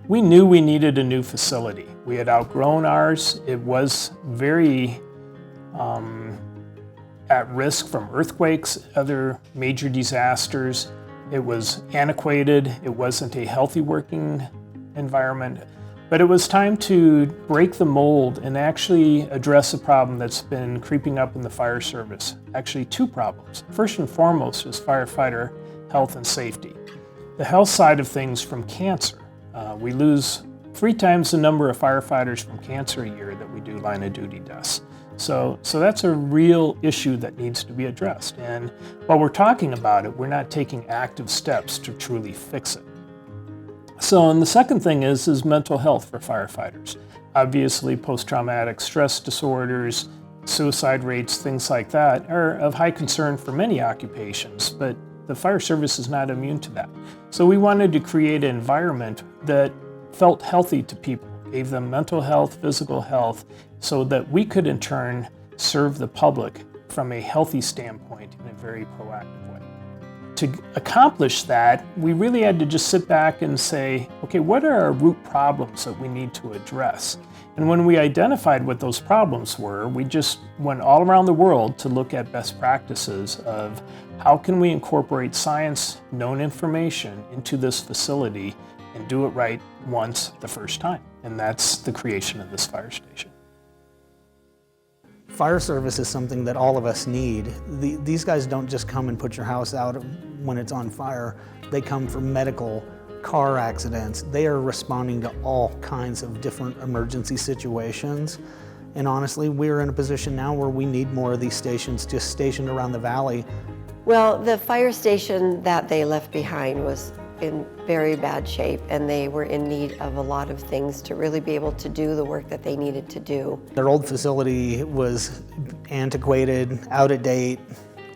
We knew we needed a new facility. We had outgrown ours. It was very at risk from earthquakes, other major disasters. It was antiquated. It wasn't a healthy working environment. But it was time to break the mold and actually address a problem that's been creeping up in the fire service. Actually, two problems. First and foremost is firefighter health and safety. The health side of things from cancer. We lose 3 times the number of firefighters from cancer a year that we do line of duty deaths. So that's a real issue that needs to be addressed. And while we're talking about it, we're not taking active steps to truly fix it. So, and the second thing is mental health for firefighters. Obviously, post-traumatic stress disorders, suicide rates, things like that are of high concern for many occupations, but the fire service is not immune to that. So we wanted to create an environment that felt healthy to people, gave them mental health, physical health, so that we could in turn serve the public from a healthy standpoint in a very proactive way. To accomplish that, we really had to just sit back and say, okay, what are our root problems that we need to address? And when we identified what those problems were, we just went all around the world to look at best practices of how can we incorporate science, known information into this facility and do it right once the first time. And that's the creation of this fire station. Fire service is something that all of us need. These guys don't just come and put your house out when it's on fire. They come for medical, car accidents. They are responding to all kinds of different emergency situations. And honestly, we're in a position now where we need more of these stations just stationed around the valley. Well, the fire station that they left behind was in very bad shape, and they were in need of a lot of things to really be able to do the work that they needed to do. Their old facility was antiquated, out of date,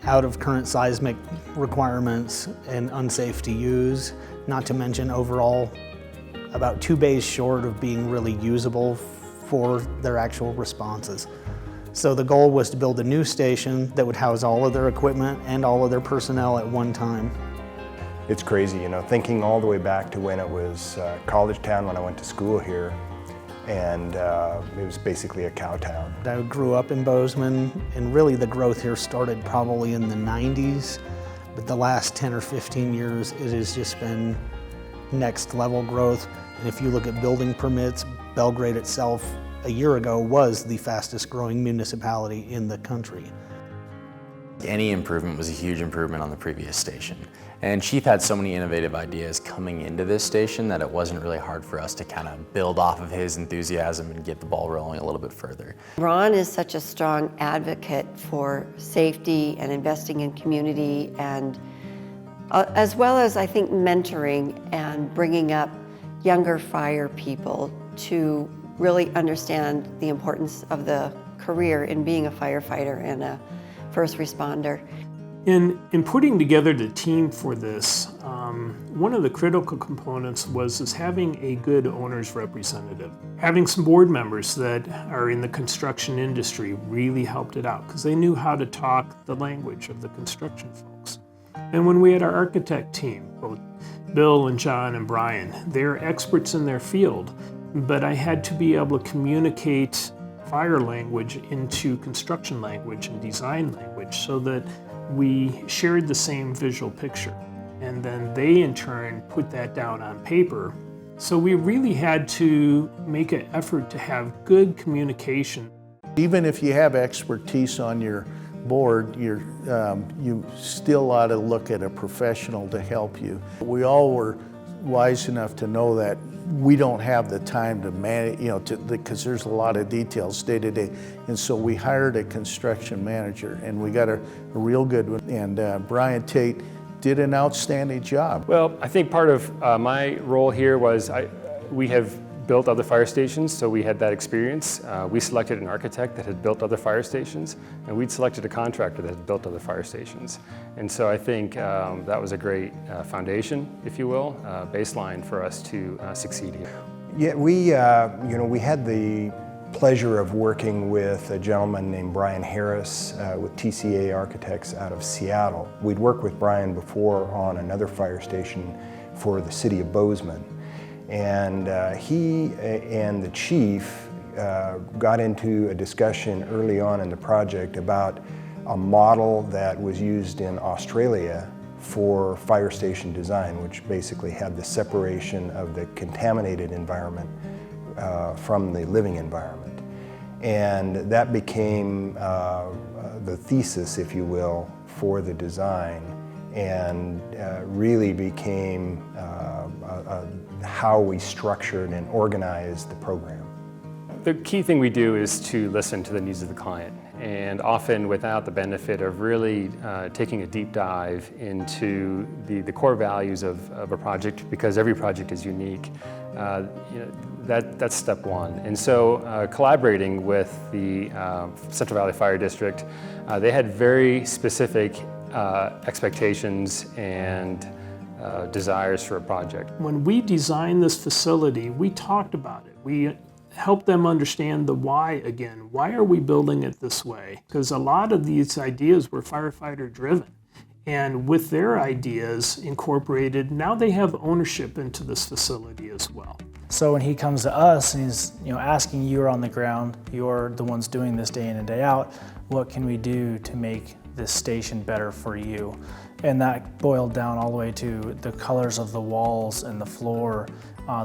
out of current seismic requirements, and unsafe to use. Not to mention overall about 2 bays short of being really usable for their actual responses. So the goal was to build a new station that would house all of their equipment and all of their personnel at one time. It's crazy, you know, thinking all the way back to when it was college town when I went to school here, and it was basically a cow town. I grew up in Bozeman, and really the growth here started probably in the 90s, but the last 10 or 15 years it has just been next level growth. And if you look at building permits, Belgrave itself a year ago was the fastest growing municipality in the country. Any improvement was a huge improvement on the previous station. And Chief had so many innovative ideas coming into this station that it wasn't really hard for us to kind of build off of his enthusiasm and get the ball rolling a little bit further. Ron is such a strong advocate for safety and investing in community, and as well as I think mentoring and bringing up younger fire people to really understand the importance of the career in being a firefighter and a first responder. In putting together the team for this, one of the critical components was having a good owner's representative. Having some board members that are in the construction industry really helped it out because they knew how to talk the language of the construction folks. And when we had our architect team, both Bill and John and Brian, they're experts in their field, but I had to be able to communicate fire language into construction language and design language so that we shared the same visual picture. And then they in turn put that down on paper. So we really had to make an effort to have good communication. Even if you have expertise on your board, you still ought to look at a professional to help you. We all were wise enough to know that we don't have the time to manage, because there's a lot of details day to day. And so we hired a construction manager, and we got a real good one. And Brian Tate did an outstanding job. Well, I think part of my role here was we have built other fire stations, so we had that experience. We selected an architect that had built other fire stations, and we'd selected a contractor that had built other fire stations. And so I think that was a great foundation, if you will, baseline for us to succeed here. Yeah, we had the pleasure of working with a gentleman named Brian Harris with TCA Architects out of Seattle. We'd worked with Brian before on another fire station for the city of Bozeman. And he and the chief got into a discussion early on in the project about a model that was used in Australia for fire station design, which basically had the separation of the contaminated environment from the living environment. And that became the thesis, if you will, for the design, and really became how we structured and organized the program. The key thing we do is to listen to the needs of the client, and often without the benefit of really taking a deep dive into the core values of a project, because every project is unique. That's step one. And so collaborating with the Central Valley Fire District, they had very specific expectations and desires for a project. When we designed this facility, we talked about it. We helped them understand the why again. Why are we building it this way? Because a lot of these ideas were firefighter driven. And with their ideas incorporated, now they have ownership into this facility as well. So when he comes to us and he's asking, you're on the ground, you're the ones doing this day in and day out, what can we do to make this station better for you? And that boiled down all the way to the colors of the walls and the floor,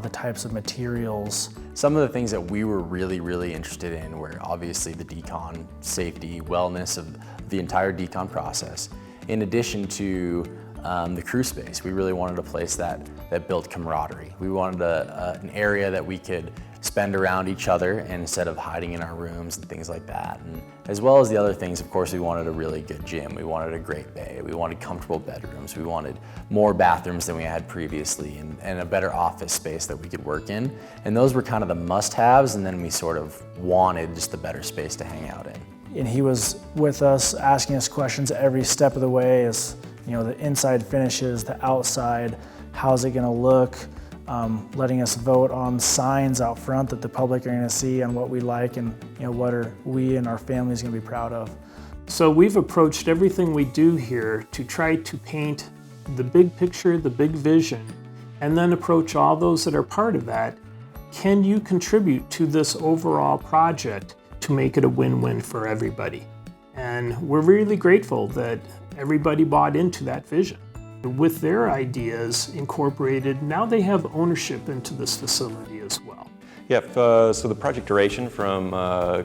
the types of materials. Some of the things that we were really interested in were obviously the decon, safety, wellness of the entire decon process. In addition to the crew space, we really wanted a place that built camaraderie. We wanted an area that we could spend around each other instead of hiding in our rooms and things like that. And as well as the other things, of course, we wanted a really good gym. We wanted a great bay. We wanted comfortable bedrooms. We wanted more bathrooms than we had previously, and a better office space that we could work in. And those were kind of the must-haves, and then we sort of wanted just a better space to hang out in. And he was with us, asking us questions every step of the way, as the inside finishes, the outside, how's it gonna look, letting us vote on signs out front that the public are gonna see on what we like and what are we and our families gonna be proud of. So we've approached everything we do here to try to paint the big picture, the big vision, and then approach all those that are part of that. Can you contribute to this overall project to make it a win-win for everybody? And we're really grateful that everybody bought into that vision. With their ideas incorporated, now they have ownership into this facility as well. Yeah, so the project duration from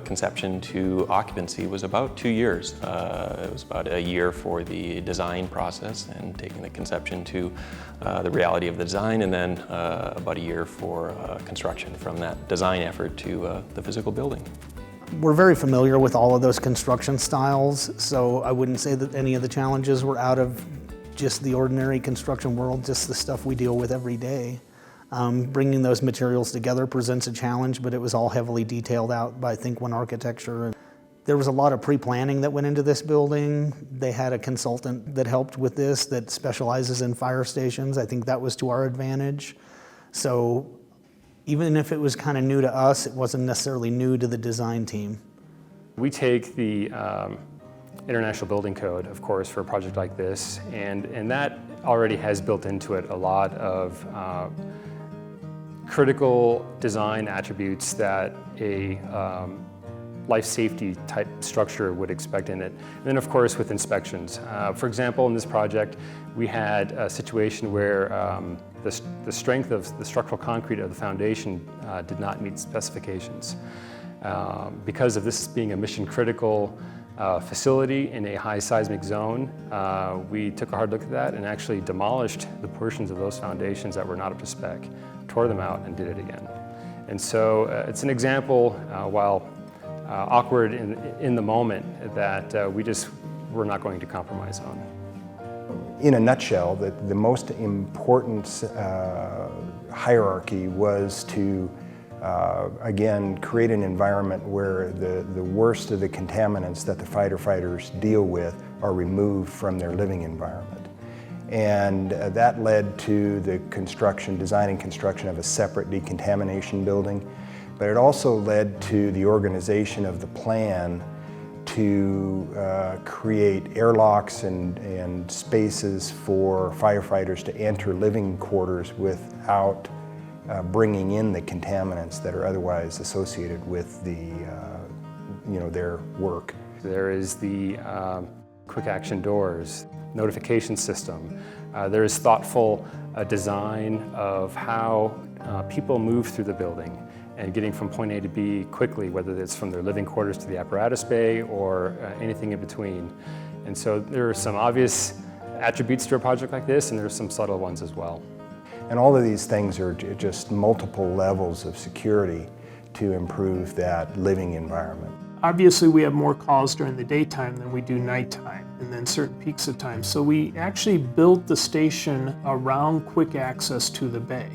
conception to occupancy was about 2 years. It was about a year for the design process and taking the conception to the reality of the design, and then about a year for construction from that design effort to the physical building. We're very familiar with all of those construction styles, so I wouldn't say that any of the challenges were out of just the ordinary construction world, just the stuff we deal with every day. Bringing those materials together presents a challenge, but it was all heavily detailed out by Think One Architecture. There was a lot of pre-planning that went into this building. They had a consultant that helped with this that specializes in fire stations. I think that was to our advantage. So even if it was kind of new to us, it wasn't necessarily new to the design team. We take the International Building Code, of course, for a project like this, and that already has built into it a lot of critical design attributes that a life safety type structure would expect in it. And then, of course, with inspections. For example, in this project, we had a situation where the strength of the structural concrete of the foundation did not meet specifications. Because of this being a mission-critical facility in a high seismic zone, we took a hard look at that and actually demolished the portions of those foundations that were not up to spec, tore them out, and did it again. And so it's an example, while awkward in the moment, that we're not going to compromise on. In a nutshell, the most important hierarchy was to again, create an environment where the worst of the contaminants that the firefighters deal with are removed from their living environment. And that led to the design and construction of a separate decontamination building. But it also led to the organization of the plan to create airlocks and spaces for firefighters to enter living quarters without bringing in the contaminants that are otherwise associated with their work. There is the quick action doors, notification system. There is thoughtful design of how people move through the building and getting from point A to B quickly, whether it's from their living quarters to the apparatus bay or anything in between. And so there are some obvious attributes to a project like this, and there's some subtle ones as well. And all of these things are just multiple levels of security to improve that living environment. Obviously, we have more calls during the daytime than we do nighttime, and then certain peaks of time. So we actually built the station around quick access to the bay,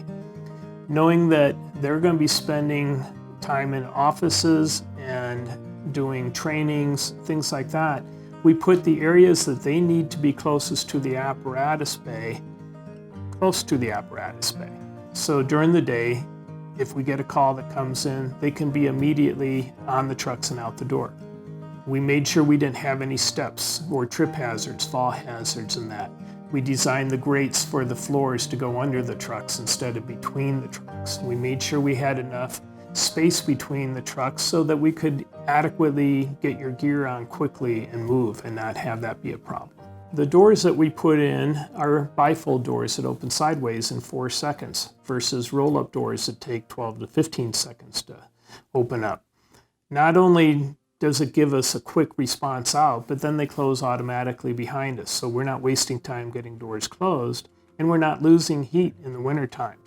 knowing that they're going to be spending time in offices and doing trainings, things like that. We put the areas that they need to be closest to the apparatus bay, close to the apparatus bay. So during the day, if we get a call that comes in, they can be immediately on the trucks and out the door. We made sure we didn't have any steps or trip hazards, fall hazards and that. We designed the grates for the floors to go under the trucks instead of between the trucks. We made sure we had enough space between the trucks so that we could adequately get your gear on quickly and move and not have that be a problem. The doors that we put in are bifold doors that open sideways in 4 seconds versus roll-up doors that take 12 to 15 seconds to open up. Not only does it give us a quick response out, but then they close automatically behind us, so we're not wasting time getting doors closed, and we're not losing heat in the wintertime.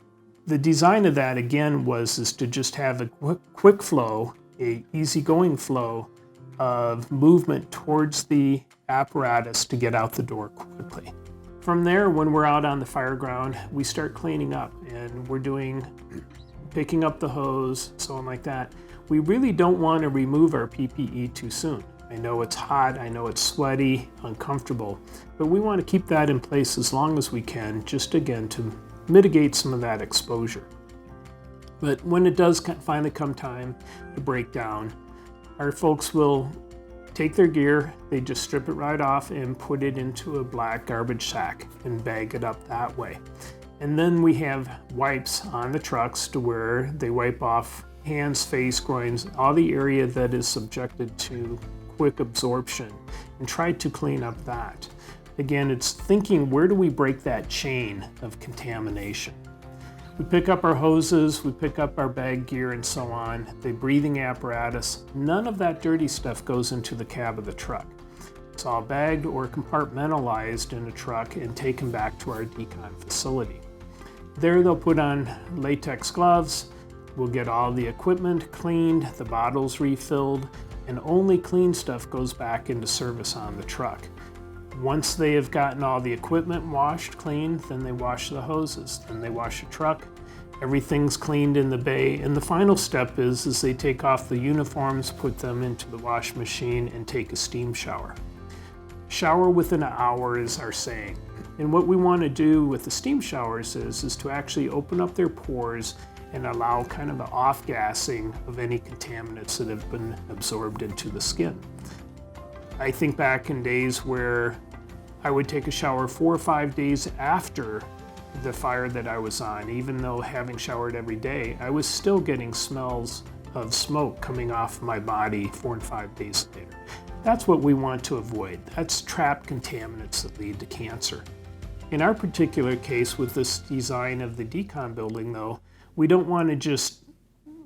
The design of that, again, is to just have a quick flow, a easygoing flow of movement towards the apparatus to get out the door quickly. From there, when we're out on the fire ground, we start cleaning up, and we're picking up the hose, so on like that. We really don't want to remove our PPE too soon. I know it's hot, I know it's sweaty, uncomfortable, but we want to keep that in place as long as we can, just again to mitigate some of that exposure. But when it does finally come time to break down, our folks will take their gear, they just strip it right off and put it into a black garbage sack and bag it up that way. And then we have wipes on the trucks to where they wipe off hands, face, groins, all the area that is subjected to quick absorption, and try to clean up that. Again, it's thinking, where do we break that chain of contamination? We pick up our hoses, we pick up our bag gear and so on, the breathing apparatus. None of that dirty stuff goes into the cab of the truck. It's all bagged or compartmentalized in a truck and taken back to our decon facility. There they'll put on latex gloves, we'll get all the equipment cleaned, the bottles refilled, and only clean stuff goes back into service on the truck. Once they have gotten all the equipment washed, cleaned, then they wash the hoses, then they wash the truck. Everything's cleaned in the bay, and the final step is they take off the uniforms, put them into the wash machine, and take a steam shower. Shower within an hour is our saying. And what we want to do with the steam showers is to actually open up their pores and allow kind of an off-gassing of any contaminants that have been absorbed into the skin. I think back in days where I would take a shower 4 or 5 days after the fire that I was on. Even though having showered every day, I was still getting smells of smoke coming off my body 4 and 5 days later. That's what we want to avoid. That's trapped contaminants that lead to cancer. In our particular case with this design of the decon building though, we don't want to just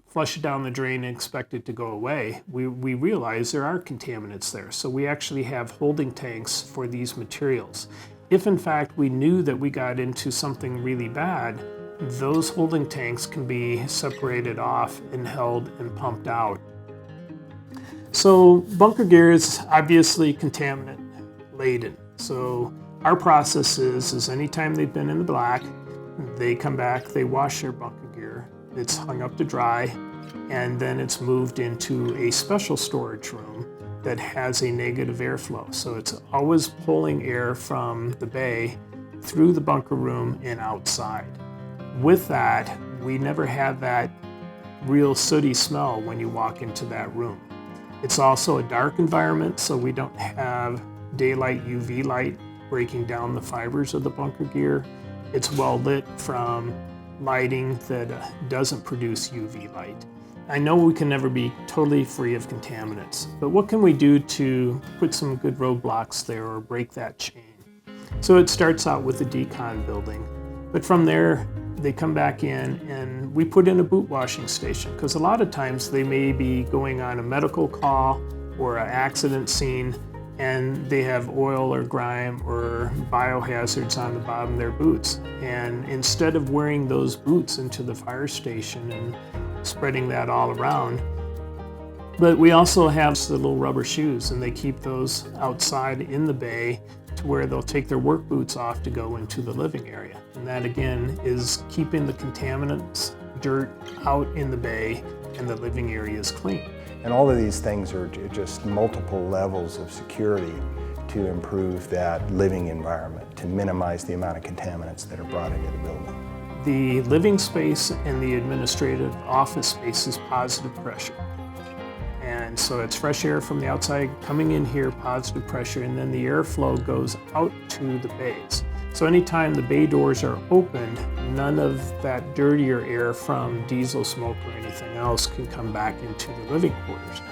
flush it down the drain and expect it to go away. We realize there are contaminants there, so we actually have holding tanks for these materials. If in fact we knew that we got into something really bad, those holding tanks can be separated off and held and pumped out. So bunker gear is obviously contaminant laden. So our process is anytime they've been in the black, they come back, they wash their bunker gear, it's hung up to dry, and then it's moved into a special storage room that has a negative airflow. So it's always pulling air from the bay through the bunker room and outside. With that, we never have that real sooty smell when you walk into that room. It's also a dark environment, so we don't have daylight UV light breaking down the fibers of the bunker gear. It's well lit from lighting that doesn't produce UV light. I know we can never be totally free of contaminants, but what can we do to put some good roadblocks there or break that chain? So it starts out with the decon building, but from there they come back in and we put in a boot washing station, because a lot of times they may be going on a medical call or an accident scene and they have oil or grime or biohazards on the bottom of their boots. And instead of wearing those boots into the fire station and spreading that all around, but we also have the little rubber shoes, and they keep those outside in the bay to where they'll take their work boots off to go into the living area. And that again is keeping the contaminants, dirt out in the bay, and the living area is clean. And all of these things are just multiple levels of security to improve that living environment, to minimize the amount of contaminants that are brought into the building. The living space and the administrative office space is positive pressure. And so it's fresh air from the outside coming in here, positive pressure, and then the airflow goes out to the bays. So anytime the bay doors are opened, none of that dirtier air from diesel smoke or anything else can come back into the living quarters.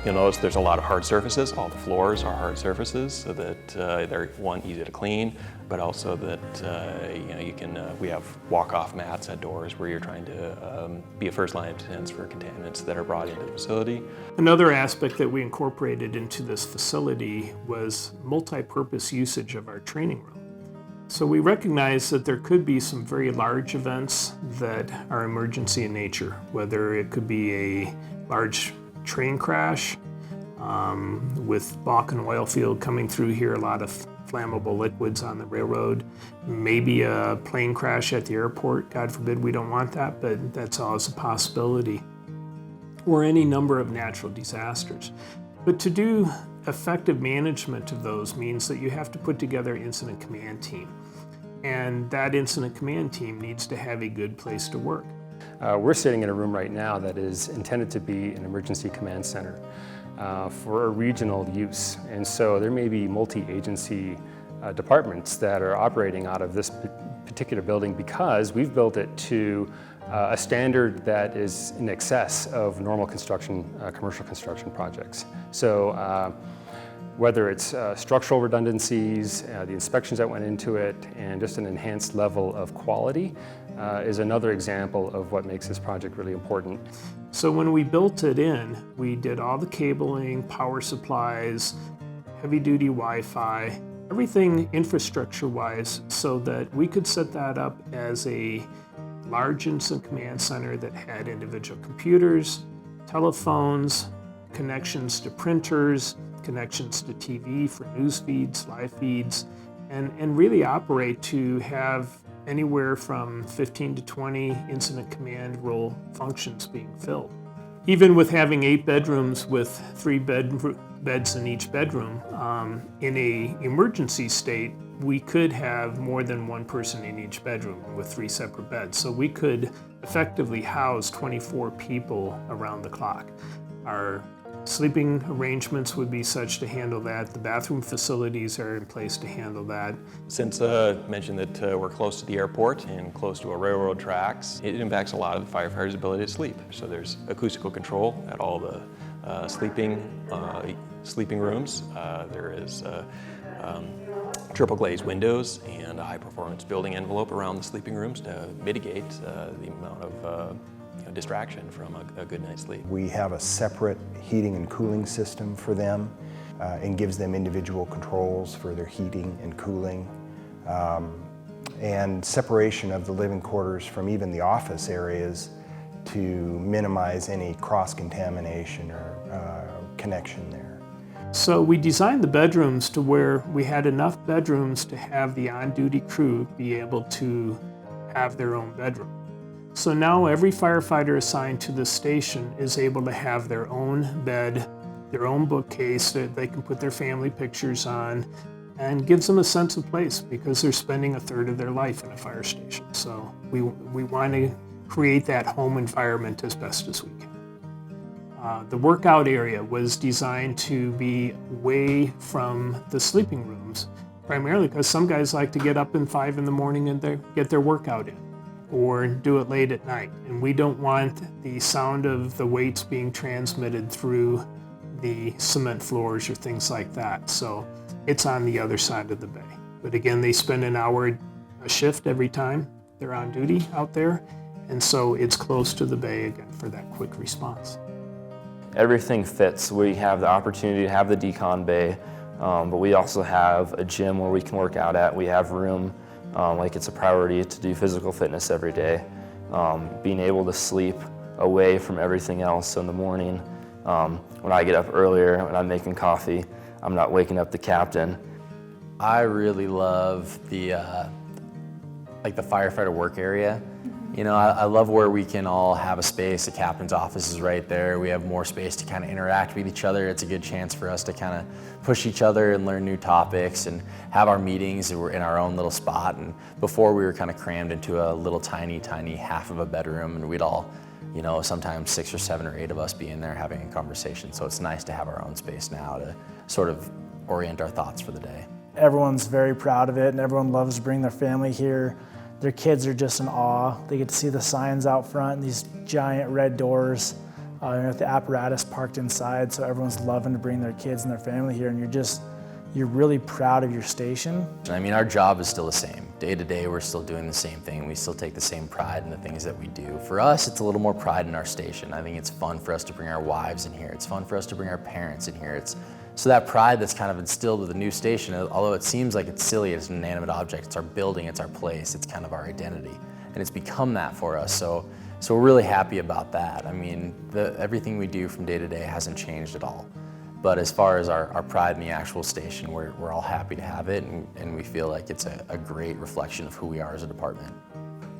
You'll notice there's a lot of hard surfaces. All the floors are hard surfaces, so that they're, one, easy to clean, but also that you can. We have walk-off mats at doors where you're trying to be a first line of defense for contaminants that are brought into the facility. Another aspect that we incorporated into this facility was multi-purpose usage of our training room. So we recognize that there could be some very large events that are emergency in nature, whether it could be a large train crash with Balkan oil field coming through here, a lot of flammable liquids on the railroad, maybe a plane crash at the airport. God forbid, we don't want that, but that's always a possibility, or any number of natural disasters. But to do effective management of those means that you have to put together an incident command team. And that incident command team needs to have a good place to work. We're sitting in a room right now that is intended to be an emergency command center for a regional use. And so there may be multi-agency departments that are operating out of this particular building because we've built it to a standard that is in excess of normal construction, commercial construction projects. So whether it's structural redundancies, the inspections that went into it, and just an enhanced level of quality is another example of what makes this project really important. So when we built it in, we did all the cabling, power supplies, heavy-duty Wi-Fi, everything infrastructure-wise, so that we could set that up as a large incident command center that had individual computers, telephones, connections to printers, connections to TV for news feeds, live feeds, and really operate to have anywhere from 15 to 20 incident command role functions being filled. Even with having 8 bedrooms with 3 beds in each bedroom, in an emergency state, we could have more than one person in each bedroom with 3 separate beds. So we could effectively house 24 people around the clock. Our sleeping arrangements would be such to handle that. The bathroom facilities are in place to handle that. Since I mentioned that we're close to the airport and close to our railroad tracks, it impacts a lot of the firefighters' ability to sleep. So there's acoustical control at all the sleeping rooms. There is triple glazed windows and a high performance building envelope around the sleeping rooms to mitigate the amount of distraction from a good night's sleep. We have a separate heating and cooling system for them and gives them individual controls for their heating and cooling, and separation of the living quarters from even the office areas to minimize any cross-contamination or connection there. So we designed the bedrooms to where we had enough bedrooms to have the on-duty crew be able to have their own bedroom. So now every firefighter assigned to this station is able to have their own bed, their own bookcase that they can put their family pictures on, and gives them a sense of place because they're spending a third of their life in a fire station. So we want to create that home environment as best as we can. The workout area was designed to be away from the sleeping rooms, primarily because some guys like to get up at 5 in the morning and get their workout in. or do it late at night. And we don't want the sound of the weights being transmitted through the cement floors or things like that. So it's on the other side of the bay. But again, they spend an hour a shift every time they're on duty out there. And so it's close to the bay again for that quick response. Everything fits. We have the opportunity to have the decon bay, but we also have a gym where we can work out at. We have room, like it's a priority to do physical fitness every day. Being able to sleep away from everything else. So in the morning, when I get up earlier, when I'm making coffee, I'm not waking up the captain. I really love the like the firefighter work area. You know, I love where we can all have a space. The captain's office is right there. We have more space to kind of interact with each other. It's a good chance for us to kind of push each other and learn new topics and have our meetings. We're in our own little spot. And before we were kind of crammed into a little tiny half of a bedroom, and we'd all, you know, sometimes 6 or 7 or 8 of us be in there having a conversation. So it's nice to have our own space now to sort of orient our thoughts for the day. Everyone's very proud of it, and everyone loves to bring their family here. Their kids are just in awe. They get to see the signs out front, and these giant red doors, with the apparatus parked inside, so everyone's loving to bring their kids and their family here, and you're really proud of your station. I mean, our job is still the same. Day to day, we're still doing the same thing. We still take the same pride in the things that we do. For us, it's a little more pride in our station. I think it's fun for us to bring our wives in here. It's fun for us to bring our parents in here. So that pride that's kind of instilled with the new station, although it seems like it's silly, it's an inanimate object, it's our building, it's our place, it's kind of our identity. And it's become that for us, so we're really happy about that. I mean, everything we do from day to day hasn't changed at all. But as far as our pride in the actual station, we're all happy to have it, and we feel like it's a great reflection of who we are as a department.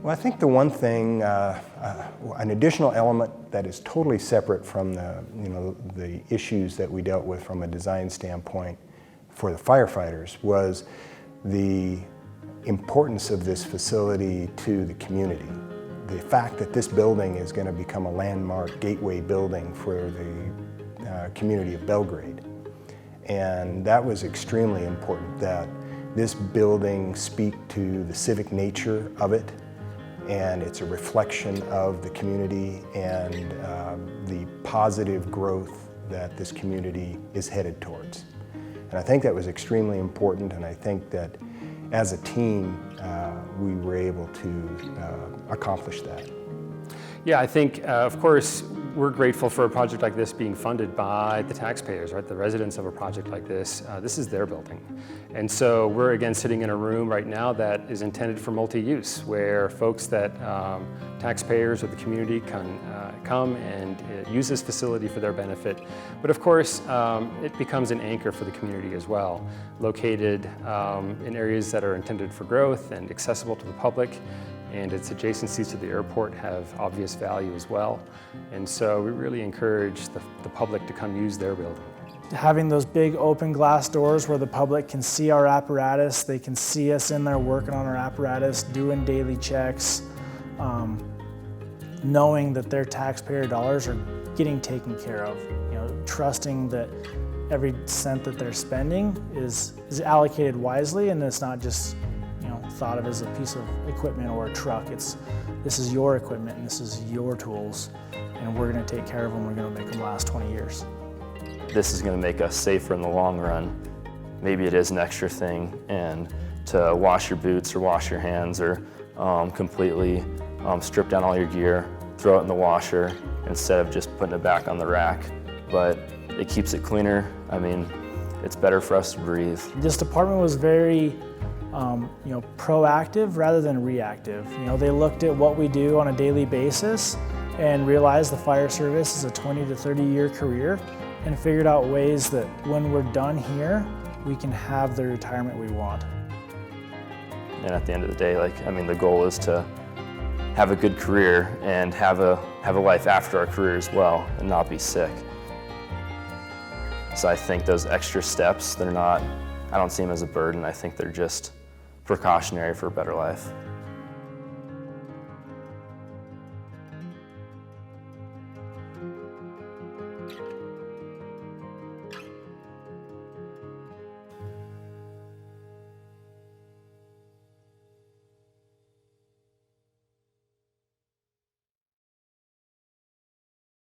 Well, I think the one thing, an additional element that is totally separate from the issues that we dealt with from a design standpoint for the firefighters was the importance of this facility to the community. The fact that this building is going to become a landmark gateway building for the community of Belgrade. And that was extremely important, that this building speak to the civic nature of it, and it's a reflection of the community and the positive growth that this community is headed towards. And I think that was extremely important, and I think that as a team, we were able to accomplish that. Yeah, I think, of course, we're grateful for a project like this being funded by the taxpayers, right? The residents of a project like this. This is their building. And so we're again sitting in a room right now that is intended for multi-use, where folks that taxpayers or the community can come and use this facility for their benefit. But of course, it becomes an anchor for the community as well, located in areas that are intended for growth and accessible to the public. And its adjacencies to the airport have obvious value as well. And so we really encourage the public to come use their building. Having those big open glass doors where the public can see our apparatus, they can see us in there working on our apparatus, doing daily checks, knowing that their taxpayer dollars are getting taken care of, trusting that every cent that they're spending is allocated wisely, and it's not just thought of as a piece of equipment or a truck. This is your equipment and this is your tools, and we're going to take care of them. We're going to make them last 20 years. This is going to make us safer in the long run. Maybe it is an extra thing, and to wash your boots or wash your hands or completely strip down all your gear, throw it in the washer instead of just putting it back on the rack. But it keeps it cleaner. I mean, it's better for us to breathe. This department was very proactive rather than reactive. They looked at what we do on a daily basis and realized the fire service is a 20 to 30 year career, and figured out ways that when we're done here, we can have the retirement we want. And at the end of the day, the goal is to have a good career and have a life after our career as well, and not be sick. So I think those extra steps, I don't see them as a burden. I think they're just precautionary for a better life.